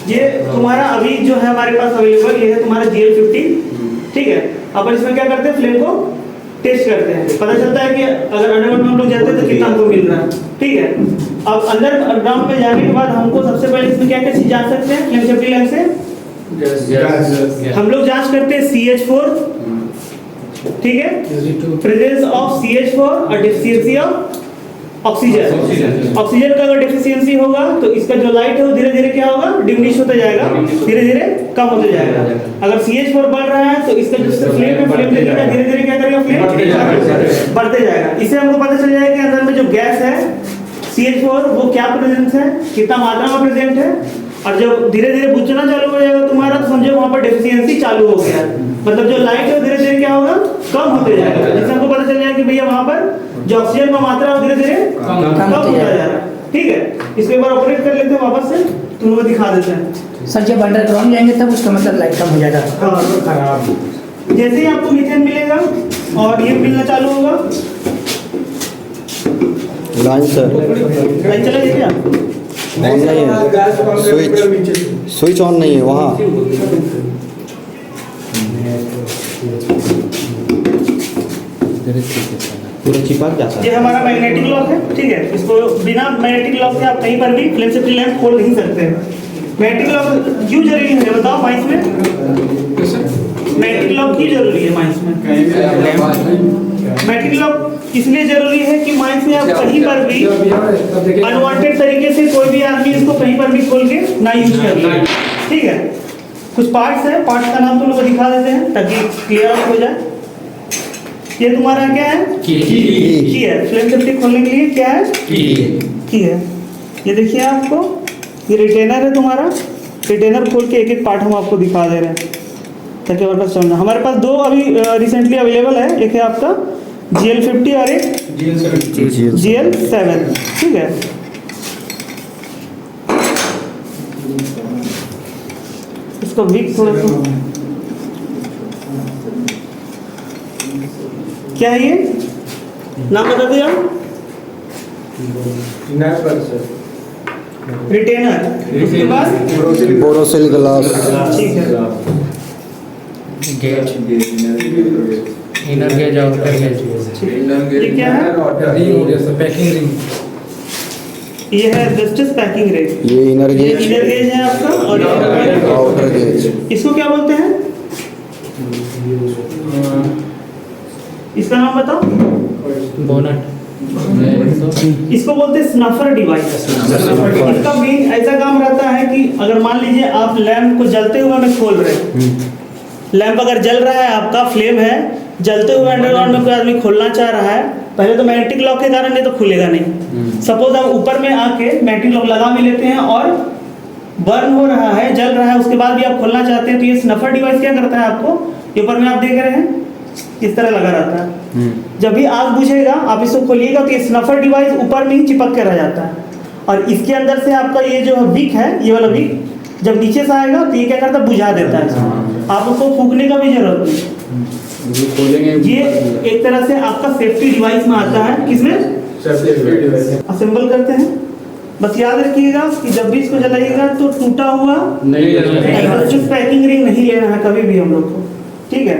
ये तुम्हारा अभी जो है हमारे पास अवेलेबल ये है तुम्हारा GL50, ठीक है। अपन इसमें क्या करते हैं, फ्लेम को टेस्ट करते हैं, पता चलता है कि अगर अंडरग्राउंड में हम लोग जाते हैं तो कितना हमको मिल रहा है, ठीक है। अब अंडरग्राउंड में जाने के बाद हमको सबसे पहले इसमें क्या क्या चीज जान सकते हैं फ्लेम सेफ्टी लैंप से? हम लोग जांच करते हैं CH4, ठीक है, प्रेजेंस ऑफ CH4 और डेफिशिएंसी ऑफ ऑक्सीजन। ऑक्सीजन का अगर डेफिशिएंसी होगा तो इसका जो लाइट है वो धीरे धीरे क्या होगा, डिमिनिश होता जाएगा, धीरे धीरे कम होता जाएगा। अगर CH4 बढ़ रहा है तो इसका जो फ्लेम है, फ्लेम देखिएगा धीरे धीरे क्या करेगा, फ्लेम बढ़ते जाएगा। इससे हमको पता चल जाएगा कि अंदर में जो गैस है CH4 वो क्या प्रेजेंस है, कितना मात्रा में प्रेजेंट है। और जब धीरे धीरे बुझना चालू हो जाएगा तुम्हारा तो समझो वहां पर डेफिशिएंसी चालू हो गया, मतलब जो लाइट है धीरे धीरे क्या होगा, कम होते जाएगा। जिससे हमको पता चल जाएगा कि भैया वहां पर जो ऑक्सीजन का मात्रा है धीरे धीरे कम होता जा रहा है, ठीक है। इसको एक बार ऑपरेट कर लेते हैं वापस से, तुमको दिखा देते हैं। सर जब अंडरग्राउंड जाएंगे तब उसका मतलब लाइट कम हो जाएगा। खराब जैसे ही आपको मीथेन मिलेगा और ये मिलना चालू होगा, लाइन सर लाइन चला गया क्या? ऑन नहीं है, स्विच ऑन नहीं है वहाँ। पूरा चिपक जाता है। ये हमारा मैग्नेटिक लॉक है, ठीक है। इसको बिना मैग्नेटिक लॉक के आप कहीं पर भी फ्लेम सेफ्टी लैंप खोल नहीं सकते। मैग्नेटिक लॉक क्यों जरूरी है बताओ माइंस में? मैग्नेटिक लॉक क्यों जरूरी है माइंस में? मैग्नेटिक लॉक इसलिए जरूरी है कि माइंस में आप कहीं पर भी अनवांटेड तरीके से कोई भी आदमी इसको कहीं पर भी खोल के ना यूज कर, ठीक है। कुछ पार्ट्स है, पार्ट्स का नाम तुम लोग को दिखा देते हैं ताकि क्लियर हो जाए। ये तुम्हारा क्या है? की है। फ्लेम सेफ्टी खोलने के लिए क्या है? की है। ये देखिए आपको ये रिटेनर है तुम्हारा, रिटेनर खोल के एक एक पार्ट हम आपको दिखा दे रहे हैं ताकि हमारे पास समझना। हमारे पास दो अभी रिसेंटली अवेलेबल है, एक है आपका GL50 और एक GL7, ठीक है। इसका विक थोड़ा सा क्या है, ये नाम बता दो यार। रिटेनर, उसके बाद बोरोसिल ग्लास, ठीक है, gauge, inner gaze, outer gauge. ये क्या है? Packing ring. ये है जस्टिस पैकिंग रिंग। ये इनर ये गेज, इनर गेज है आपका और ये आउटर गेज। इसको क्या बोलते हैं? इसका नाम बताओ। बोनट। इसको बोलते हैं स्नफर डिवाइस। इसका मेन ऐसा काम रहता है कि अगर मान लीजिए आप लैंप को जलते हुए में खोल रहे हैं, लैंप अगर जल रहा है, आपका फ्लेम है, जलते हुए अंडरग्राउंड में कोई आदमी खोलना चाह रहा है, पहले तो मैग्नेटिक लॉक के कारण नहीं तो खुलेगा नहीं। सपोज हम ऊपर में आके मैग्नेटिक लॉक लगा भी लेते हैं और बर्न हो रहा है, जल रहा है, उसके बाद भी आप खोलना चाहते हैं तो ये स्नफर डिवाइस क्या करता है, आपको ऊपर में आप देख रहे हैं इस तरह लगा रहता है। जब भी आग बुझेगा आप इसको खोलिएगा तो ये स्नफर डिवाइस ऊपर में ही चिपक के रह जाता है और इसके अंदर से आपका ये जो विक है, ये वाला विक जब नीचे से आएगा तो ये क्या करता है, बुझा देता है। आप उसको फूकने का भी जरूरत नहीं। ये एक तरह से आपका सेफ्टी डिवाइस में आता है। किसमें? असेंबल करते हैं। बस याद रखिएगा कि जब भी इसको जलाइएगा तो टूटा हुआ नहीं, पैकिंग रिंग नहीं लेना है कभी भी हम लोग को, ठीक है।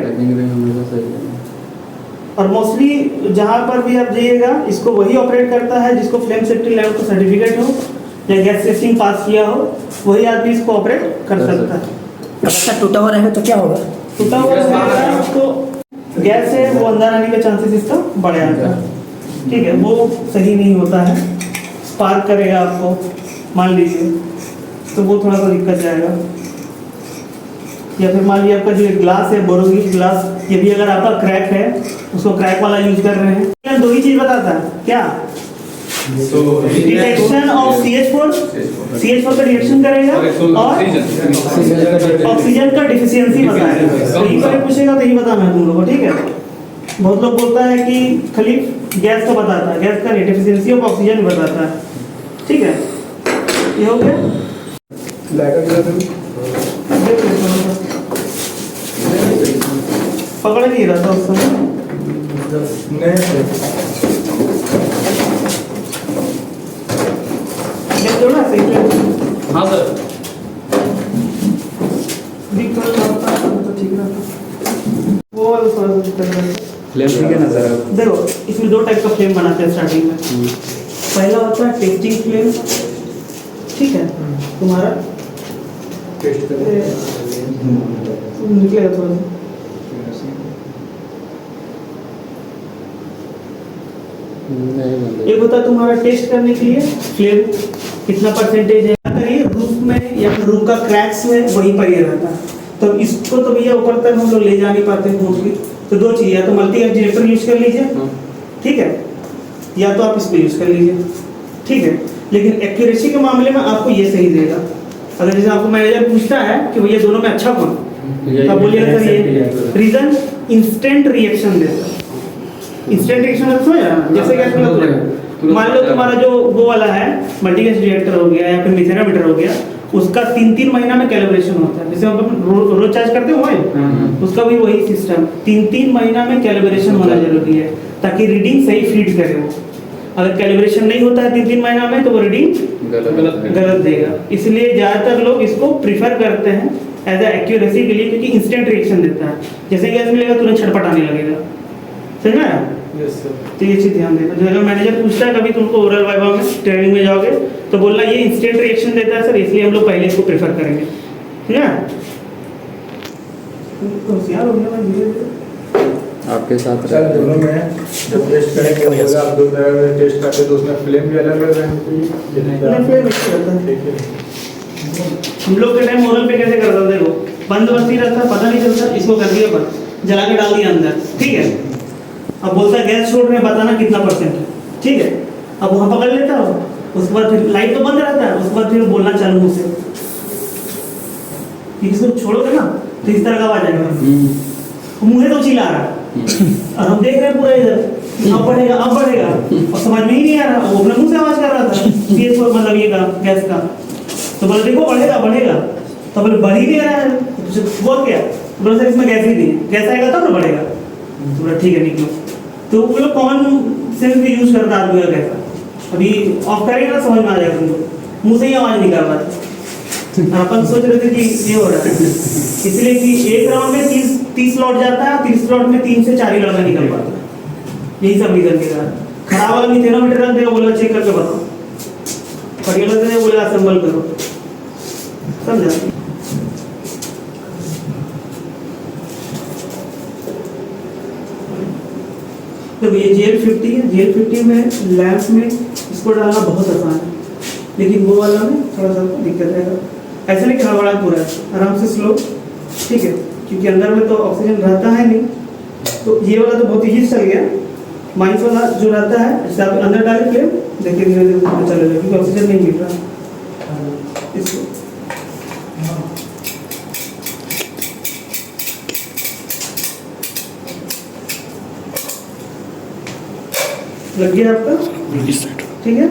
और मोस्टली जहाँ पर भी आप जाइएगा इसको वही ऑपरेट करता है जिसको फ्लेम सेफ्टी लैंप का सर्टिफिकेट हो या गैस टेस्टिंग पास किया हो, वही आदमी इसको ऑपरेट कर सकता है। अच्छा टूटा हुआ रहेगा तो क्या होगा? टूटा हुआ रहेगा तो गैस है वो अंदर आने के चांसेस इसका बढ़ जाता है, ठीक है। वो सही नहीं होता है, स्पार्क करेगा आपको मान लीजिए, तो वो थोड़ा सा दिक्कत जाएगा। या फिर मान लीजिए आपका जो ग्लास है, बोरोसिल ग्लास, ये भी अगर आपका क्रैक है, उसको क्रैक वाला यूज कर रहे हैं, दो ही चीज बताता है क्या? डिटेक्शन ऑफ CH4 का डिटेक्शन करेगा और ऑक्सीजन का डिफिशियंसी बताएगा। तो ये पर पूछेगा तो ये बताना है तुम लोगों को, ठीक है। बहुत लोग बोलता है कि खाली गैस का बताता है, गैस का डिफिशियंसी ऑफ ऑक्सीजन बताता है, ठीक है। ये हो गया। पकड़ नहीं रहा था उस समय। हाँ सर। फ्लेम ठीक है ना सर? देखो इसमें दो टाइप का फ्लेम बनाते हैं स्टार्टिंग में। पहला होता है टेस्टिंग फ्लेम, ठीक है, तुम्हारा निकलेगा थोड़ा सा। एक होता है तुम्हारा टेस्ट करने के लिए फ्लेम कितना परसेंटेज है, करिए रूफ में या फिर रूफ का क्रैक्स में वहीं पर ये रहता है। तो इसको तो भैया ऊपर तक हम लोग ले जा नहीं पाते मोस्टली, तो दो चीज़, या तो मल्टी जनरेटर यूज कर लीजिए, ठीक है, या तो आप इसको यूज कर लीजिए, ठीक है। लेकिन एक्यूरेसी के मामले में आपको ये सही देगा। अगर जैसे आपको मैनेजर पूछता है कि भैया दोनों में अच्छा कौन, तो आप बोलिएगा सर ये, रीजन इंस्टेंट रिएक्शन देता है। इंस्टेंट रिएक्शन समझ रहा है, जैसे कि आपको मान लो तुम्हारा जो वो वाला है मल्टीगैस रिएक्टर हो गया या फिर मिथेनोमीटर हो गया, उसका 3-3 महीना में कैलिब्रेशन होता है। जैसे हम रोज चार्ज करते हो उसका भी वही सिस्टम, 3-3 महीना में कैलिब्रेशन होना जरूरी है ताकि रीडिंग सही फीड करे वो। अगर कैलिब्रेशन नहीं होता है 3-3 महीना में तो वो रीडिंग गलत देगा। इसलिए ज़्यादातर लोग इसको प्रीफर करते हैं एज ए एक्यूरेसी के लिए, क्योंकि इंस्टेंट रिएक्शन देता है। जैसे गैस मिलेगा तुरंत छटपटाने लगेगा, समझ में आया? तो ये चीज़ ध्यान देना। जो अगर मैनेजर पूछता है कभी तुमको ओरल वाइवा में ट्रेनिंग में जाओगे तो बोलना ये इंस्टेंट रिएक्शन देता है सर, इसलिए हम लोग पहले इसको प्रेफर करेंगे, ठीक है? तो होशियार हो गया भाई धीरे-धीरे। आपके साथ सर दोनों में जब टेस्ट करेंगे होगा, आप दो तरह से टेस्ट करते तो उसमें फ्लेम भी अलग अलग रहना चाहिए। फ्लेम अच्छा रहता है। ठीक है। हम लोग के टाइम ओरल पे कैसे करता था, देखो बंद बस्ती रहता, पता नहीं चलता, इसको कर दिया बंद, जला के डाल दिया अंदर, ठीक है। अब बोलता है गैस छोड़ रहे हैं, बताना कितना परसेंट है, ठीक है। अब वहाँ पकड़ लेता हो, उसके बाद फिर लाइट तो बंद रहता है, उसके बाद फिर बोलना चालू मुँह से, इसको छोड़ोगे ना तो इस तरह का आवाज आएगा, मुँह तो चिल्ला रहा है और हम देख रहे हैं पूरा इधर, अब बढ़ेगा और समझ में ही नहीं आ रहा, वो अपने मुँह से आवाज कर रहा था ये मतलब ये का गैस का। तो बोले देखो बढ़ेगा, तो बोले बढ़ ही नहीं रहा है, बोल क्या बोले सर इसमें गैस ही नहीं है, गैस आएगा तब ना बढ़ेगा। तो बोला ठीक है निकलो। तो वो लोग कॉमन सेंस भी यूज करता है आदमी का कैसा, अभी ऑफ करेगा ना समझ में आ जाएगा तुमको, मुँह से ही आवाज निकाल रहा था। अपन सोच रहे थे कि ये हो रहा है, इसलिए कि एक राउंड में 30 लौट जाता है, 30 लौट में 3 से 4 ही लौटा निकल पाता है। यही सब रीजन के कारण खराब वाला मिथेनोमीटर रख देगा, बोला चेक करके बताओ, बढ़िया लग रहा है बोला असेंबल करो, समझा? तो ये GL50 है, GL50 में लैंप में इसको डालना बहुत आसान है, लेकिन वो वाला में थोड़ा सा दिक्कत है। ऐसा नहीं कि हड़बड़ा पूरा है, आराम से स्लो, ठीक है, क्योंकि अंदर में तो ऑक्सीजन रहता है नहीं। तो ये वाला तो बहुत ईजी चल गया, माइनस वाला जो रहता है जैसे आप अंदर डाले फ्लेम, देखिए धीरे धीरे पता चलेगा क्योंकि ऑक्सीजन नहीं मिल रहा इसको। लग गया आपका, ठीक है,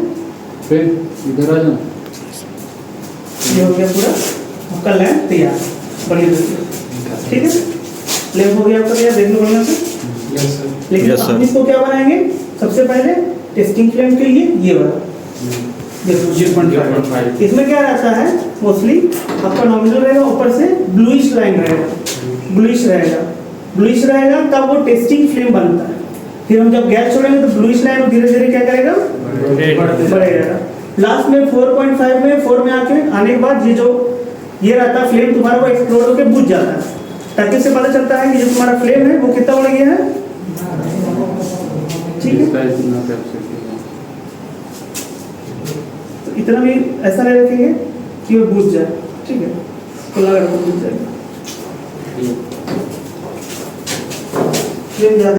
फिर इधर आ जाओ। ये हो गया पूरा आपका लैंप तैयार, बढ़िया ठीक है। लैंप हो गया आपका तैयार, देख लो बढ़िया से। Yes sir. लेकिन Yes, sir. हम इसको क्या बनाएंगे, सबसे पहले टेस्टिंग फ्लेम के लिए ये वाला देखो 0.5। इसमें क्या रहता है मोस्टली आपका नॉमिनल रहेगा, ऊपर से ब्लूइश लाइन रहेगा, ब्लूइश रहेगा तब वो टेस्टिंग फ्लेम बनता है। फिर हम जब गैस छोड़ेंगे तो ब्लूइश लाइन धीरे धीरे क्या करेगा, बढ़ेगा। लास्ट में 4.5 में 4 में आने के बाद ये जो ये रहता है फ्लेम तुम्हारा, वो एक्सप्लोड होकर बुझ जाता है, ताकि इससे पता चलता है कि जो तुम्हारा फ्लेम है वो कितना बढ़ गया है, ठीक है। तो इतना भी ऐसा नहीं रखेंगे कि वो बुझ जाए, ठीक है, तो लगा वो बुझ जाएगा। फ्लेम ज्यादा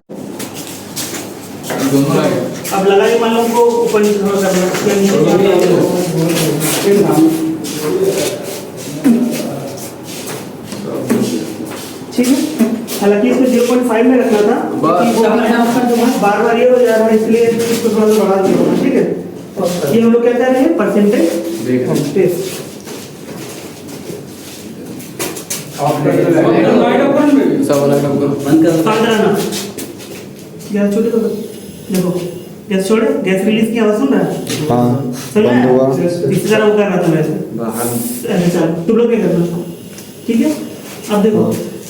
दोनों लगे। अब लगा के मान लो को ऊपर नीचे थोड़ा करना, ठीक है। हालांकि इसमें 0.5 में रखना था, बार बार ये हो जा रहा है, इसलिए इसको थोड़ा सा बढ़ा दिया होगा, ठीक है। ये हम लोग क्या कर रहे हैं, परसेंटेज टेस्ट। गैस छोड़े तो देखो, गैस छोड़े, गैस रिलीज की आवाज सुन रहा है, हाँ समझ बंद हुआ। में इस तरह वो कर रहा था वैसे। तुम लोग क्या करना, ठीक है। अब देखो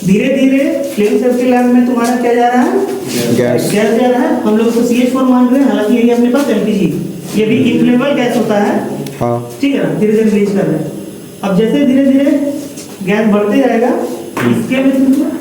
धीरे धीरे फ्लेम सेफ्टी लैम्प में तुम्हारा क्या जा रहा है, गैस गैस जा रहा है। हम लोग इसको CH4 मान रहे हैं, हालांकि ये अपने पास LPG, ये भी इनफ्लेमेबल गैस होता है, हाँ ठीक है ना। धीरे धीरे रिलीज कर रहे हैं। अब जैसे धीरे धीरे गैस बढ़ते जाएगा, इसके में तुमको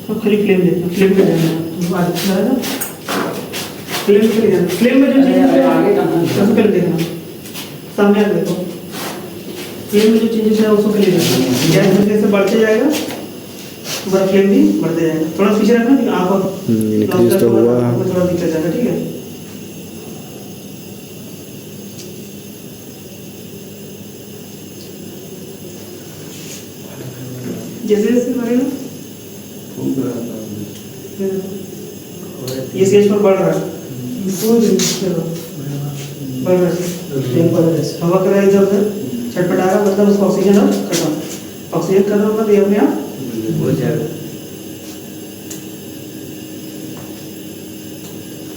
तो खाली फ्लेम देखना, फ्लेम पे जाना, तुमको आगे चला फ्लेम पे जाना, फ्लेम में जो चेंजेस है उसको पहले देखना, सामने आके देखो, फ्लेम में जो चेंजेस है उसको पहले देखना। गैस जैसे जैसे बढ़ते जाएगा तुम्हारा फ्लेम भी बढ़ते जाएगा। थोड़ा पीछे रखना कि आप इंक्रीज तो हुआ है। थोड़ा दिक्कत जाएगा, ठीक है। जैसे जैसे बढ़ेगा ये CH पर बढ़ रहा है, बढ़ रहा है, हवा कर रहा है इधर उधर, छटपटा रहा, मतलब उसका ऑक्सीजन अब खत्म, ऑक्सीजन खत्म होगा तो ये अपने आप हो जाएगा।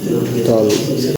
तो